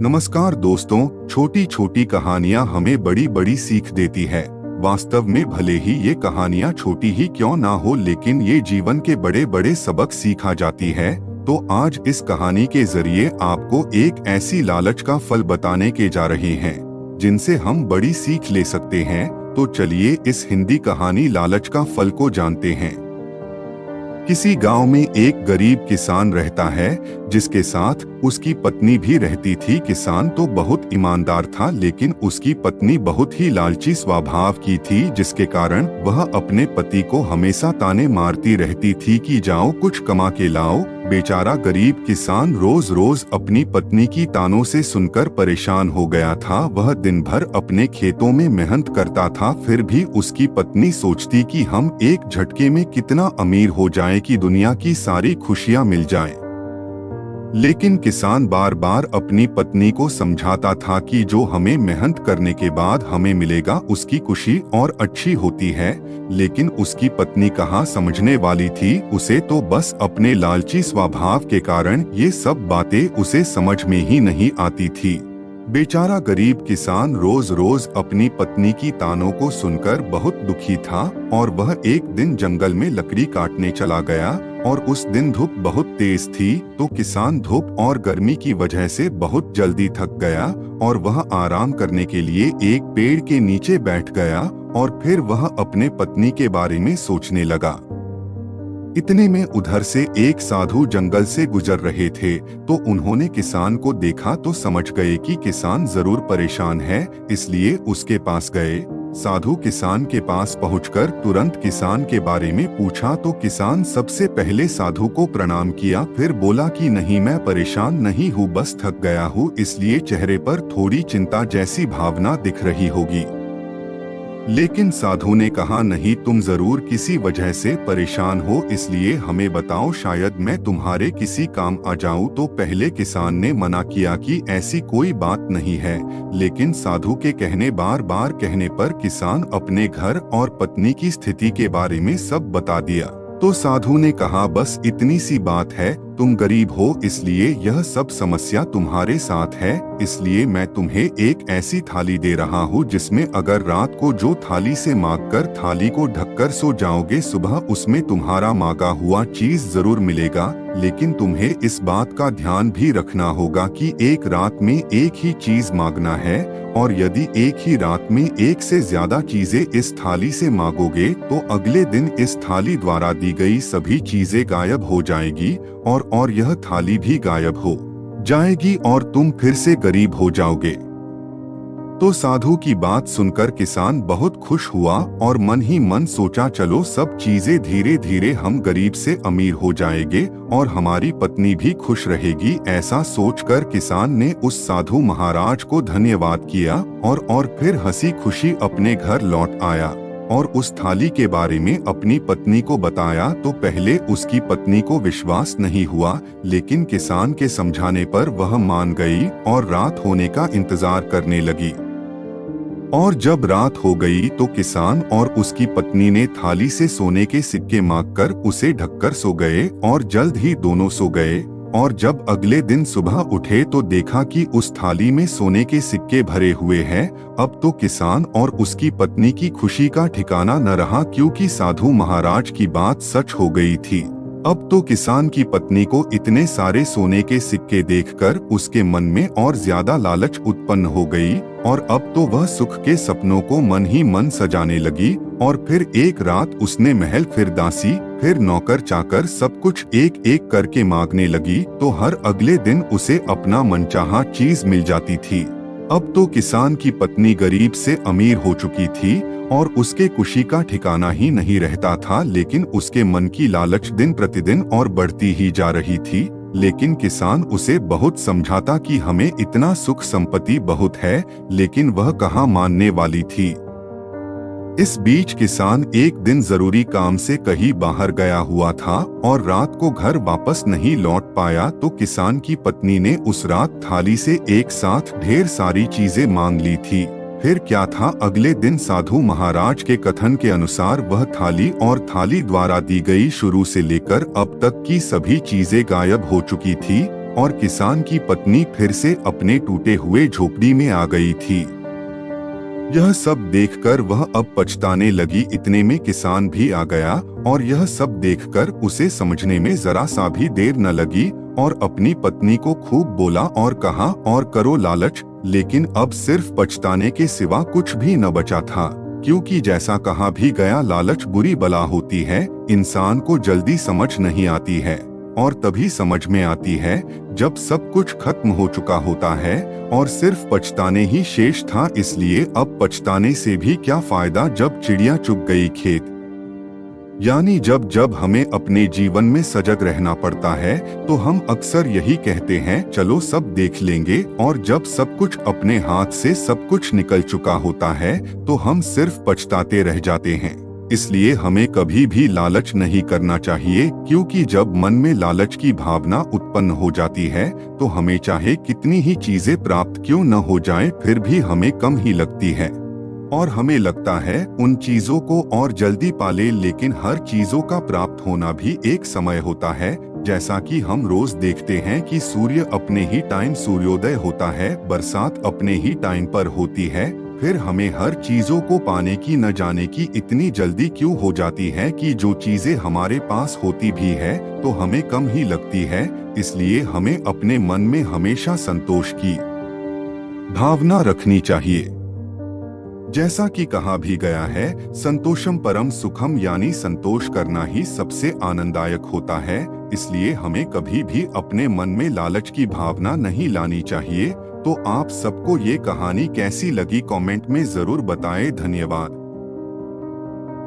नमस्कार दोस्तों, छोटी छोटी कहानियाँ हमें बड़ी बड़ी सीख देती है। वास्तव में भले ही ये कहानियाँ छोटी ही क्यों ना हो, लेकिन ये जीवन के बड़े बड़े सबक सिखा जाती है। तो आज इस कहानी के जरिए आपको एक ऐसी लालच का फल बताने के जा रहे हैं जिनसे हम बड़ी सीख ले सकते हैं। तो चलिए इस हिंदी कहानी लालच का फल को जानते हैं। किसी गांव में एक गरीब किसान रहता है जिसके साथ उसकी पत्नी भी रहती थी। किसान तो बहुत ईमानदार था, लेकिन उसकी पत्नी बहुत ही लालची स्वभाव की थी, जिसके कारण वह अपने पति को हमेशा ताने मारती रहती थी कि जाओ कुछ कमा के लाओ। बेचारा गरीब किसान रोज रोज अपनी पत्नी की तानों से सुनकर परेशान हो गया था। वह दिन भर अपने खेतों में मेहनत करता था, फिर भी उसकी पत्नी सोचती कि हम एक झटके में कितना अमीर हो जाएं कि दुनिया की सारी खुशियां मिल जाएं। लेकिन किसान बार बार अपनी पत्नी को समझाता था कि जो हमें मेहनत करने के बाद हमें मिलेगा उसकी खुशी और अच्छी होती है। लेकिन उसकी पत्नी कहाँ समझने वाली थी। उसे तो बस अपने लालची स्वभाव के कारण ये सब बातें उसे समझ में ही नहीं आती थी। बेचारा गरीब किसान रोज रोज अपनी पत्नी की तानों को सुनकर बहुत दुखी था और वह एक दिन जंगल में लकड़ी काटने चला गया। और उस दिन धूप बहुत तेज थी, तो किसान धूप और गर्मी की वजह से बहुत जल्दी थक गया और वह आराम करने के लिए एक पेड़ के नीचे बैठ गया और फिर वह अपने पत्नी के बारे में सोचने लगा। इतने में उधर से एक साधु जंगल से गुजर रहे थे, तो उन्होंने किसान को देखा तो समझ गए कि किसान जरूर परेशान है, इसलिए उसके पास गए। साधु किसान के पास पहुंचकर तुरंत किसान के बारे में पूछा, तो किसान सबसे पहले साधु को प्रणाम किया, फिर बोला कि नहीं, मैं परेशान नहीं हूँ, बस थक गया हूँ, इसलिए चेहरे पर थोड़ी चिंता जैसी भावना दिख रही होगी। लेकिन साधु ने कहा, नहीं, तुम जरूर किसी वजह से परेशान हो, इसलिए हमें बताओ, शायद मैं तुम्हारे किसी काम आ जाऊं। तो पहले किसान ने मना किया कि ऐसी कोई बात नहीं है, लेकिन साधु के बार बार कहने पर किसान अपने घर और पत्नी की स्थिति के बारे में सब बता दिया। तो साधु ने कहा, बस इतनी सी बात है, तुम गरीब हो इसलिए यह सब समस्या तुम्हारे साथ है, इसलिए मैं तुम्हें एक ऐसी थाली दे रहा हूँ जिसमें अगर रात को जो थाली से मांगकर थाली को ढककर सो जाओगे, सुबह उसमें तुम्हारा मांगा हुआ चीज जरूर मिलेगा। लेकिन तुम्हें इस बात का ध्यान भी रखना होगा कि एक रात में एक ही चीज मांगना है, और यदि एक ही रात में एक से ज्यादा चीजें इस थाली से मांगोगे तो अगले दिन इस थाली द्वारा दी गई सभी चीजें गायब हो जाएगी और यह थाली भी गायब हो जाएगी और तुम फिर से गरीब हो जाओगे। तो साधु की बात सुनकर किसान बहुत खुश हुआ और मन ही मन सोचा, चलो सब चीजें धीरे धीरे हम गरीब से अमीर हो जाएंगे और हमारी पत्नी भी खुश रहेगी। ऐसा सोचकर किसान ने उस साधु महाराज को धन्यवाद किया और फिर हंसी खुशी अपने घर लौट आया और उस थाली के बारे में अपनी पत्नी को बताया। तो पहले उसकी पत्नी को विश्वास नहीं हुआ, लेकिन किसान के समझाने पर वह मान गई और रात होने का इंतजार करने लगी। और जब रात हो गई तो किसान और उसकी पत्नी ने थाली से सोने के सिक्के मांगकर उसे ढककर सो गए और जल्द ही दोनों सो गए। और जब अगले दिन सुबह उठे तो देखा कि उस थाली में सोने के सिक्के भरे हुए हैं। अब तो किसान और उसकी पत्नी की खुशी का ठिकाना न रहा, क्योंकि साधु महाराज की बात सच हो गई थी। अब तो किसान की पत्नी को इतने सारे सोने के सिक्के देखकर उसके मन में और ज्यादा लालच उत्पन्न हो गई और अब तो वह सुख के सपनों को मन ही मन सजाने लगी। और फिर एक रात उसने महल, फिर दासी, फिर नौकर चाकर सब कुछ एक एक करके मांगने लगी, तो हर अगले दिन उसे अपना मनचाहा चीज मिल जाती थी। अब तो किसान की पत्नी गरीब से अमीर हो चुकी थी और उसके खुशी का ठिकाना ही नहीं रहता था, लेकिन उसके मन की लालच दिन प्रतिदिन और बढ़ती ही जा रही थी। लेकिन किसान उसे बहुत समझाता कि हमें इतना सुख संपत्ति बहुत है, लेकिन वह कहाँ मानने वाली थी। इस बीच किसान एक दिन जरूरी काम से कहीं बाहर गया हुआ था और रात को घर वापस नहीं लौट पाया। तो किसान की पत्नी ने उस रात थाली से एक साथ ढेर सारी चीजें मांग ली थी। फिर क्या था, अगले दिन साधु महाराज के कथन के अनुसार वह थाली और थाली द्वारा दी गई शुरू से लेकर अब तक की सभी चीजें गायब हो चुकी थी और किसान की पत्नी फिर से अपने टूटे हुए झोपड़ी में आ गई थी। यह सब देखकर वह अब पछताने लगी। इतने में किसान भी आ गया और यह सब देखकर उसे समझने में जरा सा भी देर न लगी और अपनी पत्नी को खूब बोला और कहा, और करो लालच। लेकिन अब सिर्फ पछताने के सिवा कुछ भी न बचा था, क्योंकि जैसा कहा भी गया, लालच बुरी बला होती है। इंसान को जल्दी समझ नहीं आती है और तभी समझ में आती है जब सब कुछ खत्म हो चुका होता है और सिर्फ पछताने ही शेष था। इसलिए अब पछताने से भी क्या फायदा जब चिड़िया चुग गई खेत। यानी जब जब हमें अपने जीवन में सजग रहना पड़ता है तो हम अक्सर यही कहते हैं, चलो सब देख लेंगे, और जब सब कुछ अपने हाथ से सब कुछ निकल चुका होता है तो हम सिर्फ पछताते रह जाते हैं। इसलिए हमें कभी भी लालच नहीं करना चाहिए, क्योंकि जब मन में लालच की भावना उत्पन्न हो जाती है तो हमें चाहे कितनी ही चीजें प्राप्त क्यों न हो जाएं, फिर भी हमें कम ही लगती है और हमें लगता है उन चीजों को और जल्दी पाले। लेकिन हर चीजों का प्राप्त होना भी एक समय होता है। जैसा कि हम रोज देखते हैं कि सूर्य अपने ही टाइम सूर्योदय होता है, बरसात अपने ही टाइम पर होती है। फिर हमें हर चीजों को पाने की न जाने की इतनी जल्दी क्यों हो जाती है कि जो चीजें हमारे पास होती भी है तो हमें कम ही लगती है। इसलिए हमें अपने मन में हमेशा संतोष की भावना रखनी चाहिए। जैसा कि कहा भी गया है, संतोषम परम सुखम, यानी संतोष करना ही सबसे आनंददायक होता है। इसलिए हमें कभी भी अपने मन में लालच की भावना नहीं लानी चाहिए। तो आप सबको ये कहानी कैसी लगी कमेंट में जरूर बताएं। धन्यवाद।